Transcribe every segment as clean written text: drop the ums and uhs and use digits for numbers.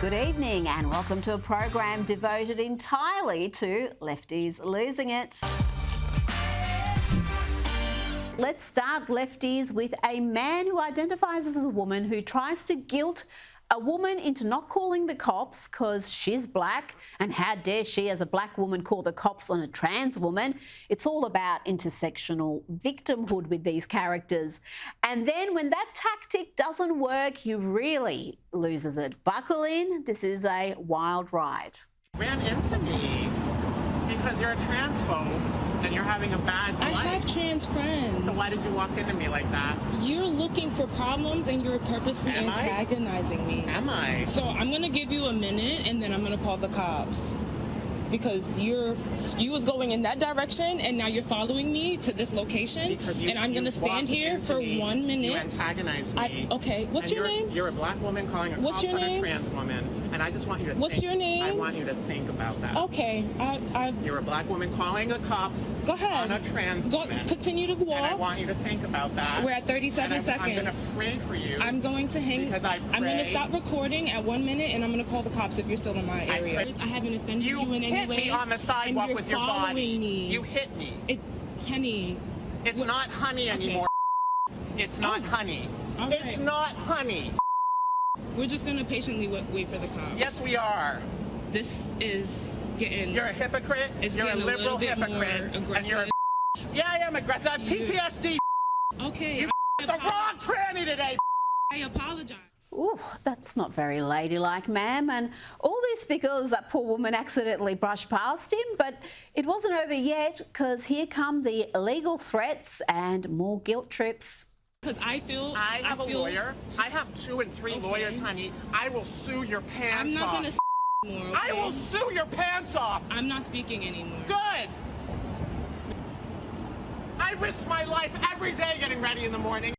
Good evening and welcome to a program devoted entirely to lefties losing it. Let's start, lefties, with a man who identifies as a woman who tries to guilt a woman into not calling the cops because she's black, and how dare she as a black woman call the cops on a trans woman. It's all about intersectional victimhood with these characters. And then when that tactic doesn't work, he really loses it. Buckle in, this is a wild ride. Ran into me because you're a transphobe and you're having a bad life. I have trans friends. So why did you walk into me like that? You're looking for problems and you're purposely antagonizing me. Am I? So I'm gonna give you a minute and then I'm gonna call the cops. Because you was going in that direction and now you're following me to this location and I'm going to stand here for 1 minute. You antagonized me. Okay, what's your name? You're a black woman calling a cops on a trans woman, and I just want you to What's your name? I want you to think about that. Okay, You're a black woman calling a cops Go ahead. on a trans woman. Continue to walk. And I want you to think about that. We're at 37 seconds. I'm going to pray for you. I'm going to hang. Because I pray. I'm going to stop recording at 1 minute and I'm going to call the cops if you're still in my area. I haven't offended you in any way. You hit me on the sidewalk with your body. Me. You hit me. Honey. It's not honey anymore. It's not honey. Right. It's not honey. We're just going to patiently wait for the cops. Yes, we are. This is getting... You're a hypocrite. You're a liberal hypocrite. And you're Yeah, I am aggressive. I have PTSD. Okay. You the wrong tranny today. I apologize. Ooh, that's not very ladylike, ma'am. And all this because that poor woman accidentally brushed past him. But it wasn't over yet, because here come the illegal threats and more guilt trips. Because I have a lawyer. I have 2 and 3 lawyers, honey. I will sue your pants off. I'm not going to anymore, okay? I will sue your pants off. I'm not speaking anymore. Good. I risk my life every day getting ready in the morning.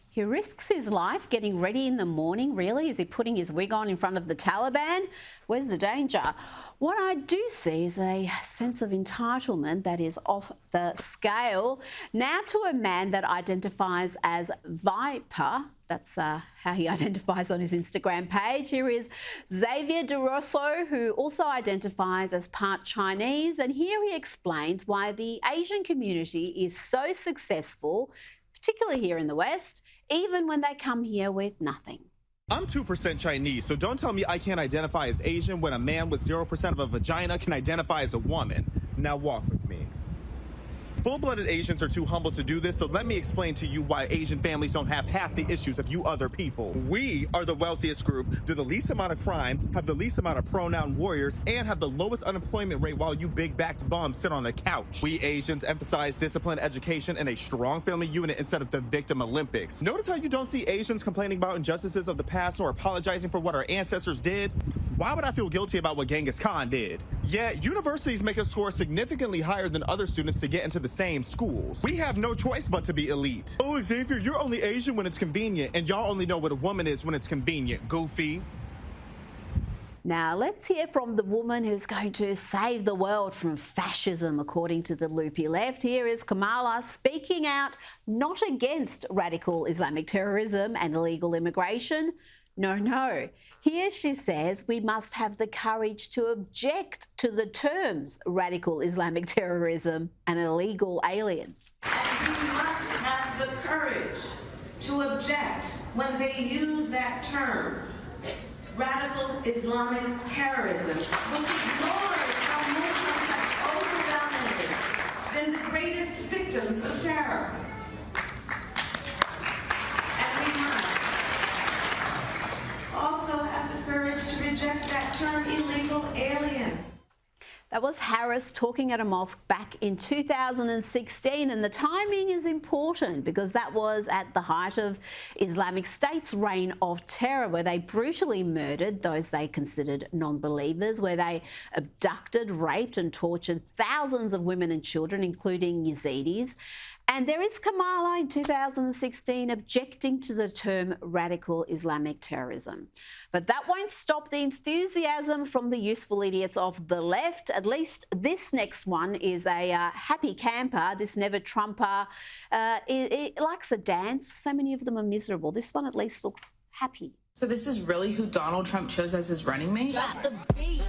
He risks his life getting ready in the morning, really? Is he putting his wig on in front of the Taliban? Where's the danger? What I do see is a sense of entitlement that is off the scale. Now to a man that identifies as Viper. That's how he identifies on his Instagram page. Here is Xavier DeRosso, who also identifies as part Chinese. And here he explains why the Asian community is so successful, particularly here in the West, even when they come here with nothing. I'm 2% Chinese, so don't tell me I can't identify as Asian when a man with 0% of a vagina can identify as a woman. Now walk with me. Full-blooded Asians are too humble to do this, so let me explain to you why Asian families don't have half the issues of you other people. We are the wealthiest group, do the least amount of crime, have the least amount of pronoun warriors, and have the lowest unemployment rate while you big-backed bums sit on the couch. We Asians emphasize discipline, education, and a strong family unit instead of the victim Olympics. Notice how you don't see Asians complaining about injustices of the past or apologizing for what our ancestors did? Why would I feel guilty about what Genghis Khan did? Yet, universities make us score significantly higher than other students to get into the same schools. We have no choice but to be elite. Oh, Xavier, you're only Asian when it's convenient, and y'all only know what a woman is when it's convenient. Goofy. Now, let's hear from the woman who's going to save the world from fascism, according to the loopy left. Here is Kamala speaking out not against radical Islamic terrorism and illegal immigration. No. Here she says we must have the courage to object to the terms radical Islamic terrorism and illegal aliens. And we must have the courage to object when they use that term, radical Islamic terrorism, which ignores how Muslims have overwhelmingly been the greatest victims of terror. Also have the courage to reject that term illegal alien. That was Harris talking at a mosque back in 2016, and the timing is important because that was at the height of Islamic State's reign of terror, where they brutally murdered those they considered non-believers, where they abducted, raped and tortured thousands of women and children, including Yazidis. And there is Kamala in 2016 objecting to the term radical Islamic terrorism. But that won't stop the enthusiasm from the useful idiots of the left. At least this next one is a happy camper, this never Trumper. It likes a dance. So many of them are miserable. This one at least looks happy. So this is really who Donald Trump chose as his running mate? Drop the beat.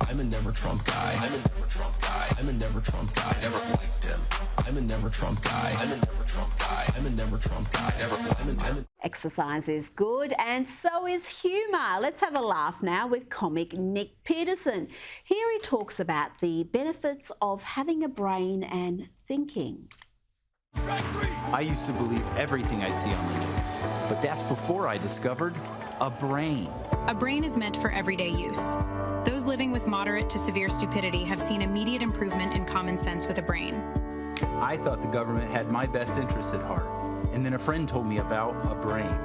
I'm a never Trump guy. I'm a never Trump guy. I'm a never Trump guy. Never liked him. I'm a never Trump guy. I'm a never Trump guy. I'm a never Trump guy. Never. Exercise is good and so is humour. Let's have a laugh now with comic Nick Peterson. Here he talks about the benefits of having a brain and thinking. I used to believe everything I'd see on the news, but that's before I discovered a brain. A brain is meant for everyday use. Those living with moderate to severe stupidity have seen immediate improvement in common sense with a brain. I thought the government had my best interests at heart, and then a friend told me about a brain.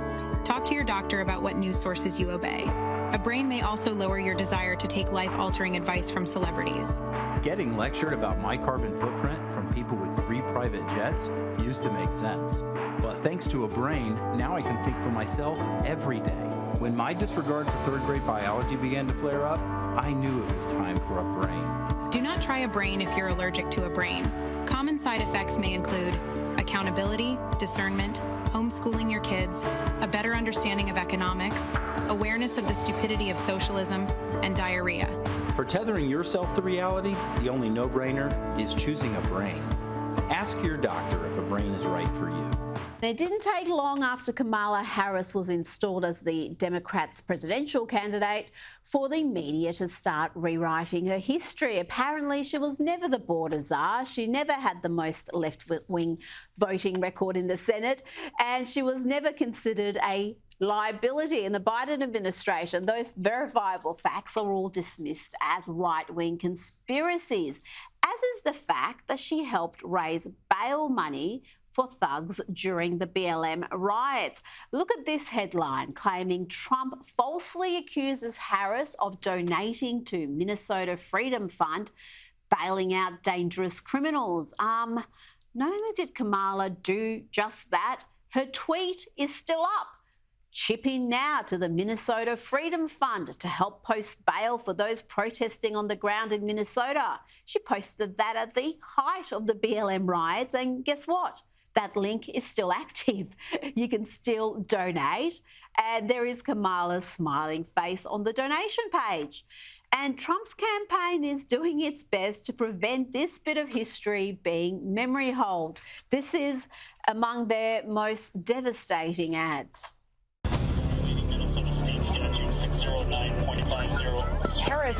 Talk to your doctor about what news sources you obey. A brain may also lower your desire to take life-altering advice from celebrities. Getting lectured about my carbon footprint from people with 3 private jets used to make sense. But thanks to a brain, now I can think for myself every day. When my disregard for 3rd grade biology began to flare up, I knew it was time for a brain. Do not try a brain if you're allergic to a brain. Common side effects may include accountability, discernment, homeschooling your kids, a better understanding of economics, awareness of the stupidity of socialism, and diarrhea. For tethering yourself to reality, the only no-brainer is choosing a brain. Ask your doctor if a brain is right for you. It didn't take long after Kamala Harris was installed as the Democrats' presidential candidate for the media to start rewriting her history. Apparently, she was never the border czar. She never had the most left-wing voting record in the Senate, and she was never considered a liability in the Biden administration. Those verifiable facts are all dismissed as right-wing conspiracies, as is the fact that she helped raise bail money for thugs during the BLM riots. Look at this headline claiming Trump falsely accuses Harris of donating to Minnesota Freedom Fund, bailing out dangerous criminals. Not only did Kamala do just that, her tweet is still up. Chip in now to the Minnesota Freedom Fund to help post bail for those protesting on the ground in Minnesota. She posted that at the height of the BLM riots, and guess what? That link is still active. You can still donate, and there is Kamala's smiling face on the donation page. And Trump's campaign is doing its best to prevent this bit of history being memory holed. This is among their most devastating ads. Harris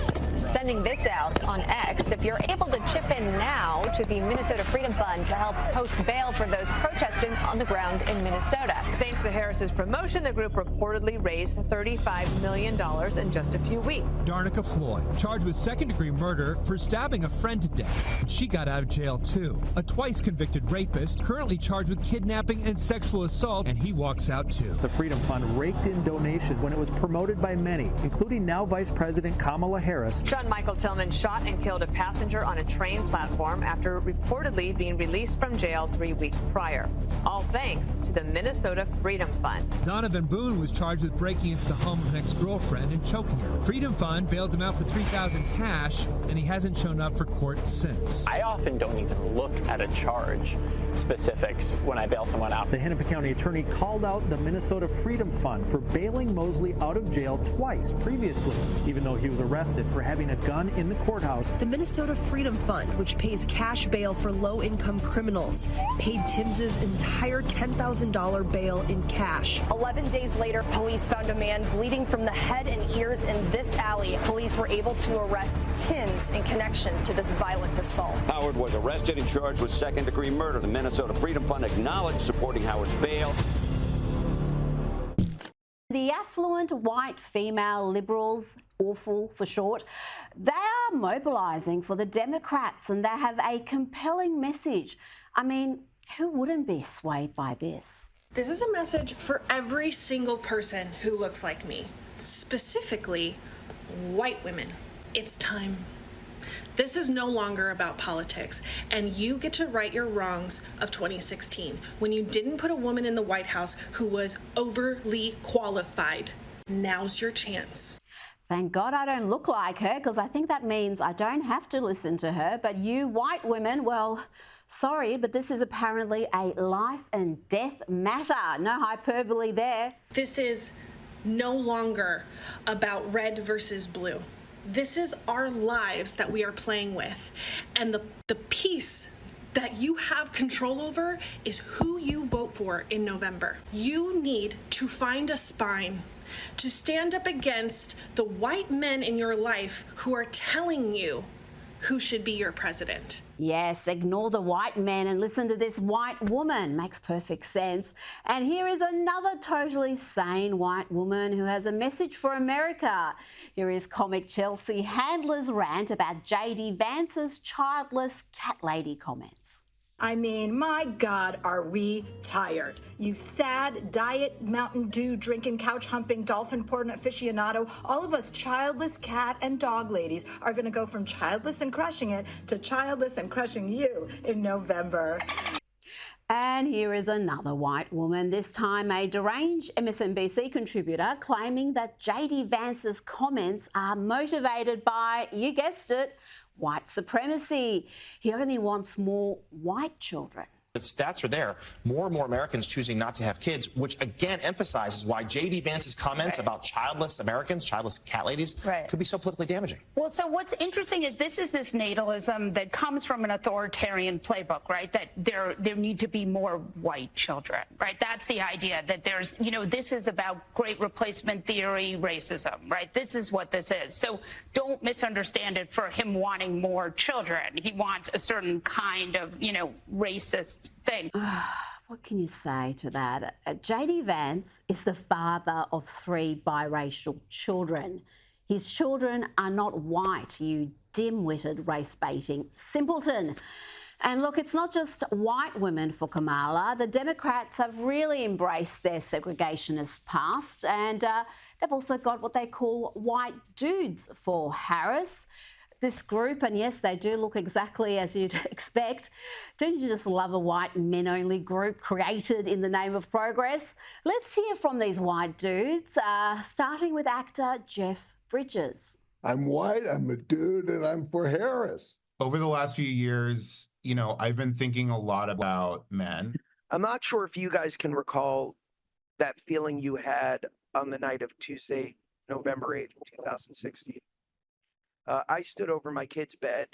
sending this out on X. If you're able to chip in now to the Minnesota Freedom Fund to help post bail for those protesting on the ground in Minnesota. Thanks to Harris's promotion, the group reportedly raised $35 million in just a few weeks. Darnica Floyd, charged with second-degree murder for stabbing a friend to death. She got out of jail, too. A twice-convicted rapist, currently charged with kidnapping and sexual assault, and he walks out, too. The Freedom Fund raked in donations when it was promoted by many, including now Vice President Kamala Harris. Sean Michael Tillman shot and killed a passenger on a train platform after reportedly being released from jail 3 weeks prior. All thanks to the Minnesota Freedom Fund. Donovan Boone was charged with breaking into the home of an ex-girlfriend and choking her. Freedom Fund bailed him out for $3,000 cash, and he hasn't shown up for court since. I often don't even look at a charge specifics when I bail someone out. The Hennepin County attorney called out the Minnesota Freedom Fund for bailing Mosley out of jail twice previously, even though he was arrested for having a gun in the courthouse. The Minnesota Freedom Fund, which pays cash bail for low-income criminals, paid Tims's entire $10,000 bail in cash. 11 days later, police found a man bleeding from the head and ears in this alley. Police were able to arrest Tims in connection to this violent assault. Howard was arrested and charged with second-degree murder. The Minnesota Freedom Fund acknowledged supporting Howard's bail. The affluent white female liberals, awful for short, they are mobilising for the Democrats, and they have a compelling message. I mean, who wouldn't be swayed by this? This is a message for every single person who looks like me, specifically white women. It's time. This is no longer about politics, and you get to right your wrongs of 2016 when you didn't put a woman in the White House who was overly qualified. Now's your chance. Thank God I don't look like her, because I think that means I don't have to listen to her. But you white women, well, sorry, but this is apparently a life and death matter. No hyperbole there. This is no longer about red versus blue. This is our lives that we are playing with. And the piece that you have control over is who you vote for in November. You need to find a spine to stand up against the white men in your life who are telling you who should be your president. Yes, ignore the white men and listen to this white woman. Makes perfect sense. And here is another totally sane white woman who has a message for America. Here is comic Chelsea Handler's rant about J.D. Vance's childless cat lady comments. I mean, my God, are we tired? You sad, diet, Mountain Dew drinking, couch humping, dolphin porn aficionado. All of us childless cat and dog ladies are going to go from childless and crushing it to childless and crushing you in November. And here is another white woman, this time a deranged MSNBC contributor, claiming that J.D. Vance's comments are motivated by, you guessed it, white supremacy. He only wants more white children. The stats are there. More and more Americans choosing not to have kids, which again emphasizes why J.D. Vance's comments about childless Americans, childless cat ladies, could be so politically damaging. Well, so what's interesting is this natalism that comes from an authoritarian playbook, right? That there need to be more white children, right? That's the idea that there's, this is about great replacement theory, racism, right? This is what this is. So don't misunderstand it for him wanting more children. He wants a certain kind of, racist thing. What can you say to that? J.D. Vance is the father of 3 biracial children. His children are not white, you dim-witted race-baiting simpleton. And look, it's not just white women for Kamala. The Democrats have really embraced their segregationist past, and they've also got what they call white dudes for Harris. This group, and yes, they do look exactly as you'd expect. Don't you just love a white men-only group created in the name of progress? Let's hear from these white dudes, starting with actor Jeff Bridges. I'm white, I'm a dude, and I'm for Harris. Over the last few years, I've been thinking a lot about men. I'm not sure if you guys can recall that feeling you had on the night of Tuesday, November 8th, 2016. I stood over my kid's bed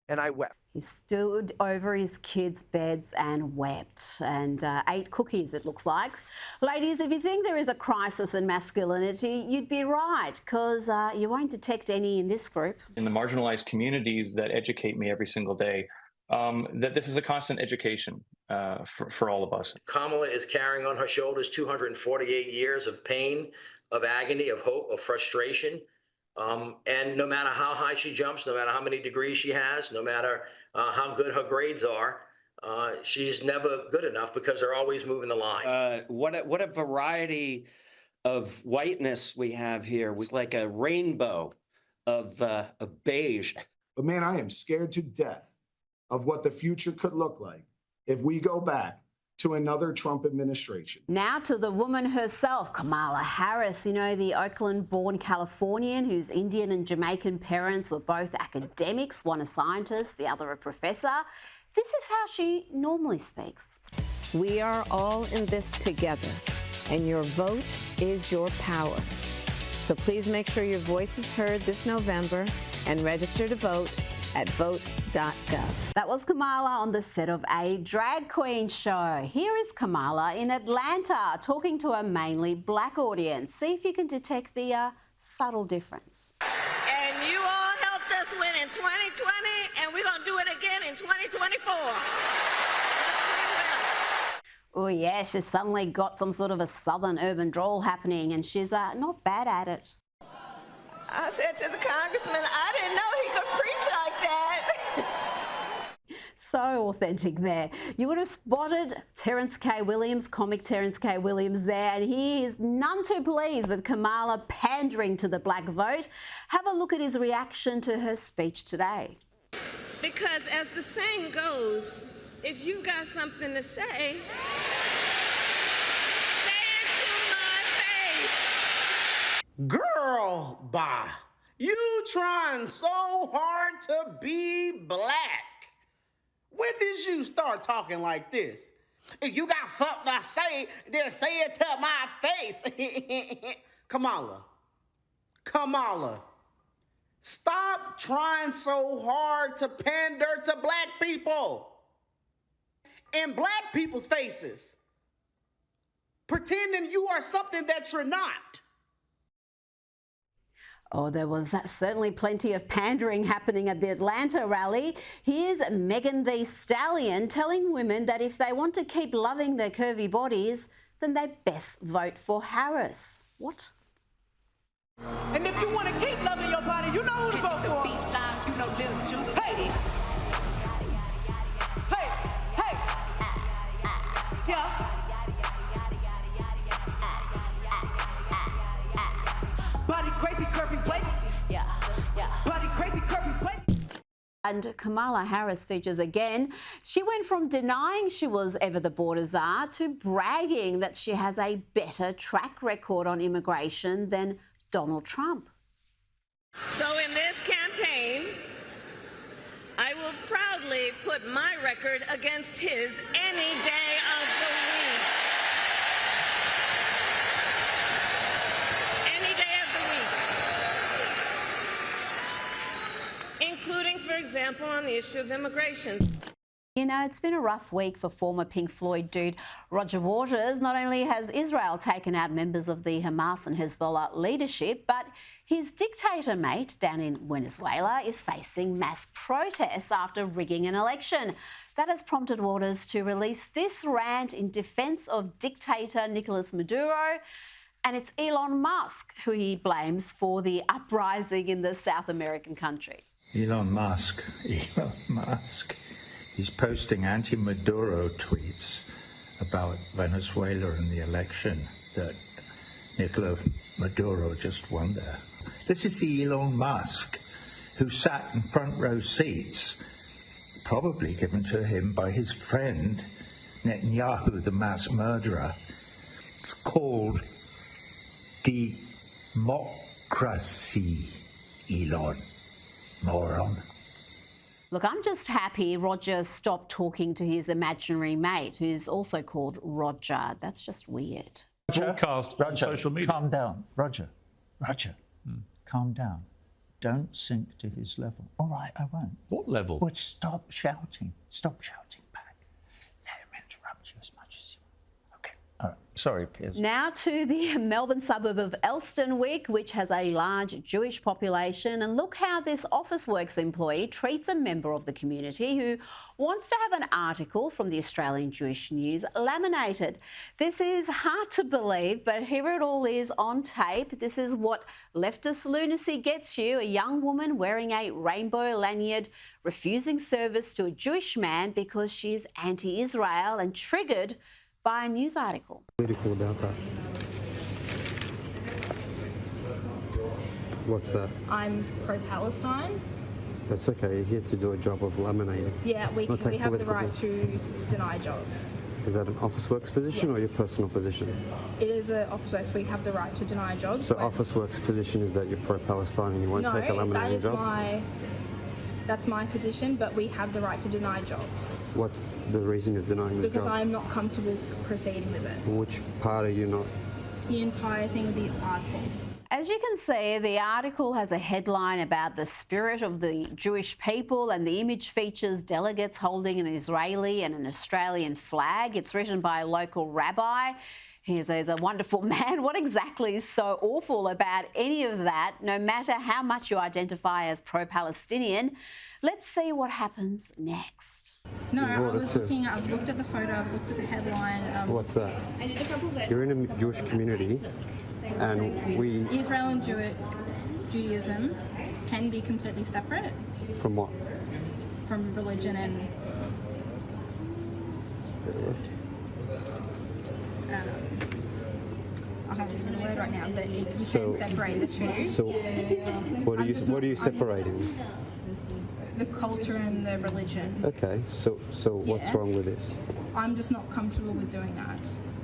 and I wept. He stood over his kids' beds and wept and ate cookies, it looks like. Ladies, if you think there is a crisis in masculinity, you'd be right, because you won't detect any in this group. In the marginalized communities that educate me every single day, that this is a constant education for all of us. Kamala is carrying on her shoulders 248 years of pain, of agony, of hope, of frustration. And no matter how high she jumps, no matter how many degrees she has, no matter how good her grades are, she's never good enough because they're always moving the line. What a variety of whiteness we have here. It's like a rainbow of beige. But man, I am scared to death of what the future could look like if we go back to another Trump administration. Now to the woman herself, Kamala Harris, the Oakland-born Californian whose Indian and Jamaican parents were both academics, one a scientist, the other a professor. This is how she normally speaks. We are all in this together, and your vote is your power. So please make sure your voice is heard this November and register to vote at vote.gov. That was Kamala on the set of a drag queen show. Here is Kamala in Atlanta talking to a mainly black audience. See if you can detect the subtle difference. And you all helped us win in 2020, and we're going to do it again in 2024. Oh yeah, she's suddenly got some sort of a southern urban drawl happening, and she's not bad at it. I said to the congressman, I didn't know he could preach like that. So authentic there. You would have spotted Terrence K. Williams, comic Terrence K. Williams there, and he is none too pleased with Kamala pandering to the black vote. Have a look at his reaction to her speech today. Because as the saying goes, if you've got something to say, girl, bye. You trying so hard to be black. When did you start talking like this? If you got something to say, then say it to my face. Kamala, stop trying so hard to pander to black people in black people's faces, pretending you are something that you're not. Oh, there was certainly plenty of pandering happening at the Atlanta rally. Here's Megan Thee Stallion telling women that if they want to keep loving their curvy bodies, then they best vote for Harris. What? And if you want to keep loving your body, you know who to vote for. Hey! Hey! Yeah. Body crazy, curvy waist. Yeah. Body crazy, curvy waist. And Kamala Harris features again. She went from denying she was ever the border czar to bragging that she has a better track record on immigration than Donald Trump. So in this campaign, I will proudly put my record against his any day of the week. Any day of the week. Including, for example, on the issue of immigration. You know, it's been a rough week for former Pink Floyd dude Roger Waters. Not only has Israel taken out members of the Hamas and Hezbollah leadership, but his dictator mate down in Venezuela is facing mass protests after rigging an election. That has prompted Waters to release this rant in defence of dictator Nicolas Maduro. And it's Elon Musk who he blames for the uprising in the South American country. Elon Musk. He's posting anti-Maduro tweets about Venezuela and the election that Nicolas Maduro just won there. This is the Elon Musk who sat in front row seats, probably given to him by his friend Netanyahu, the mass murderer. It's called democracy, Elon, moron. Look, I'm just happy Roger stopped talking to his imaginary mate, who's also called Roger. That's just weird. Broadcast on social media. Calm down. Roger, calm down. Don't sink to his level. All right, I won't. What level? Well, stop shouting. Stop shouting back. Let him interrupt you as much as you want. Okay. All right. Sorry, Piers. Now to the Melbourne suburb of Elsternwick, which has a large Jewish population. And look how this Officeworks employee treats a member of the community who wants to have an article from the Australian Jewish News laminated. This is hard to believe, but here it all is on tape. This is what leftist lunacy gets you. A young woman wearing a rainbow lanyard, refusing service to a Jewish man because she is anti-Israel and triggered by a news article. Political about that. What's that? I'm pro-Palestine. That's okay. You're here to do a job of laminating. Yeah, we have the right to deny jobs. Is that an Officeworks position or your personal position? It is an Officeworks. We have the right to deny jobs. So Officeworks position is that you're pro-Palestine and you won't take a laminating job? That's my position, but we have the right to deny jobs. What's the reason you're denying this job? Because I'm not comfortable proceeding with it. Which part are you not? The entire thing of the article. As you can see, the article has a headline about the spirit of the Jewish people, and the image features delegates holding an Israeli and an Australian flag. It's written by a local rabbi. He's a wonderful man. What exactly is so awful about any of that, no matter how much you identify as pro-Palestinian? Let's see what happens next. No, I've looked at the photo, I've looked at the headline. What's that? You're in a Jewish community, and Israel and Judaism can be completely separate. From what? From religion and... I can't use the word right now, but you can separate the two. So, what are you separating? The culture and the religion. Okay, so what's wrong with this? I'm just not comfortable with doing that.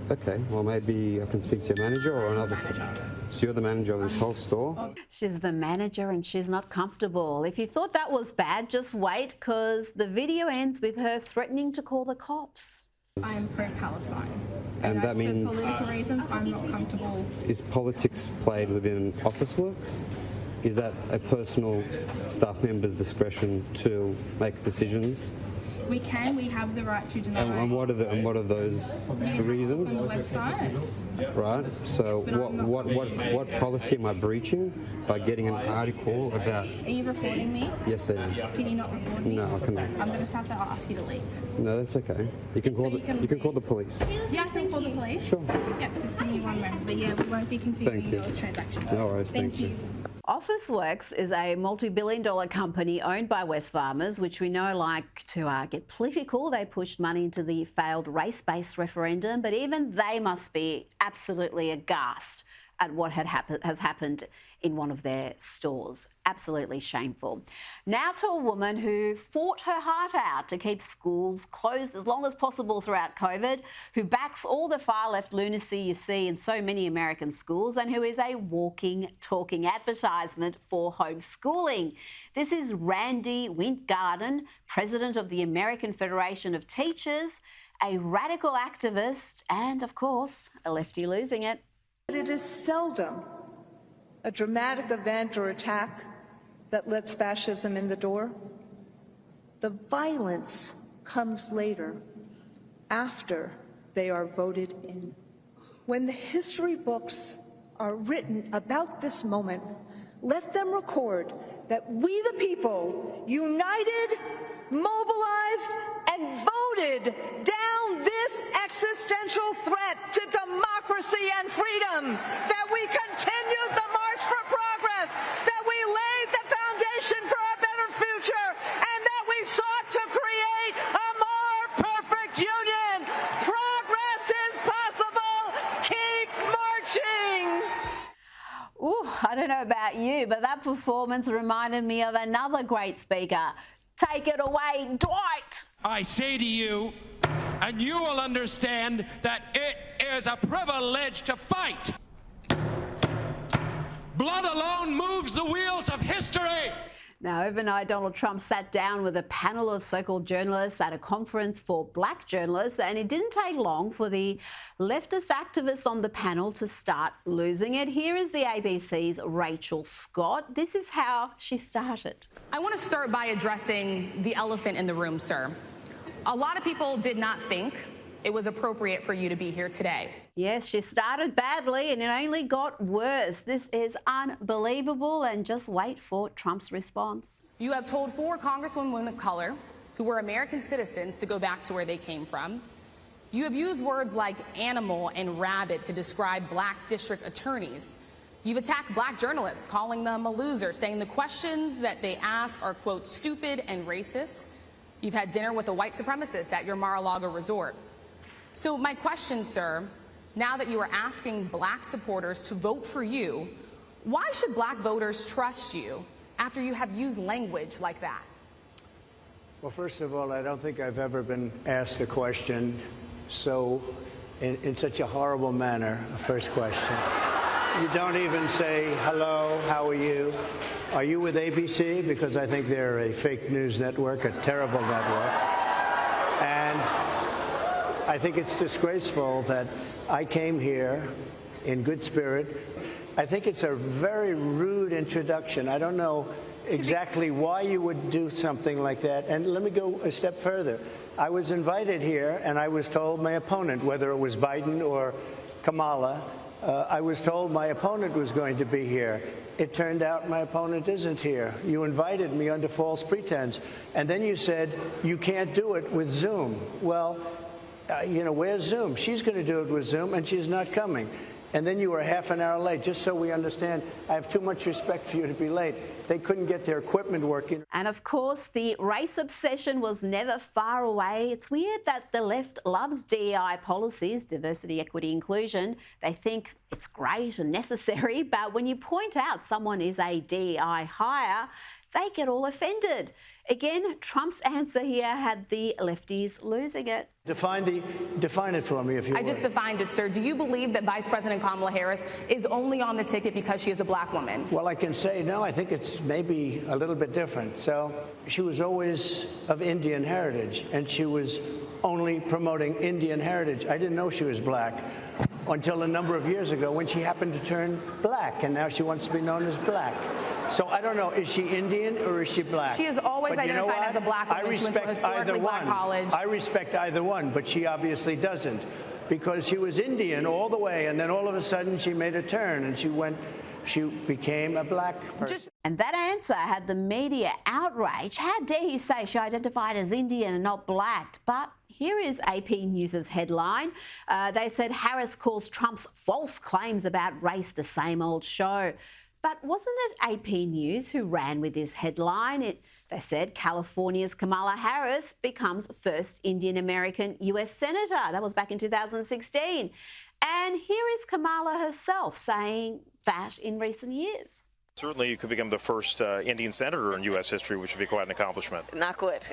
Okay, well maybe I can speak to your manager or another. So you're the manager of this whole store? She's the manager and she's not comfortable. If you thought that was bad, just wait, because the video ends with her threatening to call the cops. I'm pro-Palestine. And that means... For political reasons, I'm not comfortable. Is politics played within Officeworks? Is that a personal staff member's discretion to make decisions? We have the right to deny. And what are those reasons? On the website. Right. So what policy am I breaching by getting an article about? Are you recording me? Yes, I am. Can you not record me? No, I cannot. I'm going to just have to ask you to leave. No, that's okay. You can call you can call the police. Yeah, I can call the police. Sure. Yep, just give me 1 moment. But yeah, we won't be continuing your transactions. No worries. Thank you. Officeworks is a multi-billion-dollar company owned by Wesfarmers, which we know like to get political. They pushed money into the failed race-based referendum, but even they must be absolutely aghast at what has happened in one of their stores. Absolutely shameful. Now to a woman who fought her heart out to keep schools closed as long as possible throughout COVID, who backs all the far-left lunacy you see in so many American schools, and who is a walking, talking advertisement for homeschooling. This is Randy Wintgarten, president of the American Federation of Teachers, a radical activist, and, of course, a lefty losing it. But it is seldom a dramatic event or attack that lets fascism in the door. The violence comes later, after they are voted in. When the history books are written about this moment, let them record that we the people united, mobilized, and voted down this existential threat to democracy and freedom, that we continued the march for progress, that we laid the foundation for a better future, and that we sought to create a more perfect union. Progress is possible. Keep marching. Ooh, I don't know about you, but that performance reminded me of another great speaker. Take it away, Dwight. I say to you, and you will understand that it is a privilege to fight. Blood alone moves the wheels of history. Now, overnight, Donald Trump sat down with a panel of so-called journalists at a conference for black journalists, and it didn't take long for the leftist activists on the panel to start losing it. Here is the ABC's Rachel Scott. This is how she started. I want to start by addressing the elephant in the room, sir. A lot of people did not think it was appropriate for you to be here today. Yes, she started badly and it only got worse. This is unbelievable, and just wait for Trump's response. You have told 4 congresswomen of color who were American citizens to go back to where they came from. You have used words like animal and rabid to describe black district attorneys. You've attacked black journalists, calling them a loser, saying the questions that they ask are, quote, stupid and racist. You've had dinner with a white supremacist at your Mar-a-Lago resort. So my question, sir, now that you are asking black supporters to vote for you, why should black voters trust you after you have used language like that? Well, first of all, I don't think I've ever been asked a question in such a horrible manner. First question. You don't even say, hello, how are you? Are you with ABC? Because I think they're a fake news network, a terrible network. And I think it's disgraceful that I came here in good spirit. I think it's a very rude introduction. I don't know exactly why you would do something like that. And let me go a step further. I was invited here, and I was told my opponent, whether it was Biden or Kamala, I was told my opponent was going to be here. It turned out my opponent isn't here. You invited me under false pretense. And then you said, you can't do it with Zoom. Well, where's Zoom? She's going to do it with Zoom, and she's not coming. And then you were half an hour late. Just so we understand, I have too much respect for you to be late. They couldn't get their equipment working. And of course, the race obsession was never far away. It's weird that the left loves DEI policies, diversity, equity, inclusion. They think it's great and necessary, but when you point out someone is a DEI hire, they get all offended. Again, Trump's answer here had the lefties losing it. Define it for me, if you would. I just defined it, sir. Do you believe that Vice President Kamala Harris is only on the ticket because she is a black woman? Well, I can say no. I think it's maybe a little bit different. So she was always of Indian heritage, and she was only promoting Indian heritage. I didn't know she was black until a number of years ago when she happened to turn black, and now she wants to be known as black. So I don't know, is she Indian or is she black? She has always But you know identified what? as a black woman. I She went to a respect historically either black one. college. I respect either one, but she obviously doesn't, because she was Indian all the way, and then all of a sudden she made a turn and she became a black person. And that answer had the media outraged. How dare he say she identified as Indian and not black? But here is AP News' headline. They said Harris calls Trump's false claims about race the same old show. But wasn't it AP News who ran with this headline? They said California's Kamala Harris becomes first Indian American US Senator. That was back in 2016. And here is Kamala herself saying that in recent years. Certainly, you could become the first Indian senator in U.S. history, which would be quite an accomplishment. Not good.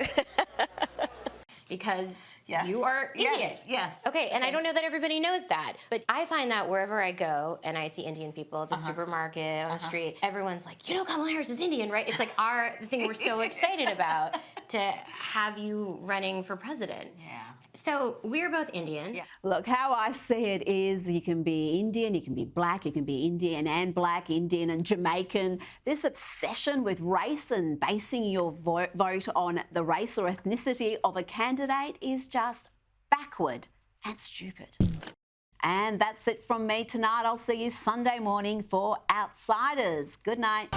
Because Yes. you are Indian. Yes, yes. Okay, and I don't know that everybody knows that, but I find that wherever I go and I see Indian people at the supermarket, on the street, everyone's like, you know, Kamala Harris is Indian, right? It's like the thing we're so excited about to have you running for president. Yeah. So we're both Indian. Look, how I see it is you can be Indian, you can be black, you can be Indian and black, Indian and Jamaican. This obsession with race and basing your vote on the race or ethnicity of a candidate is just backward and stupid. And that's it from me tonight. I'll see you Sunday morning for Outsiders. Good night.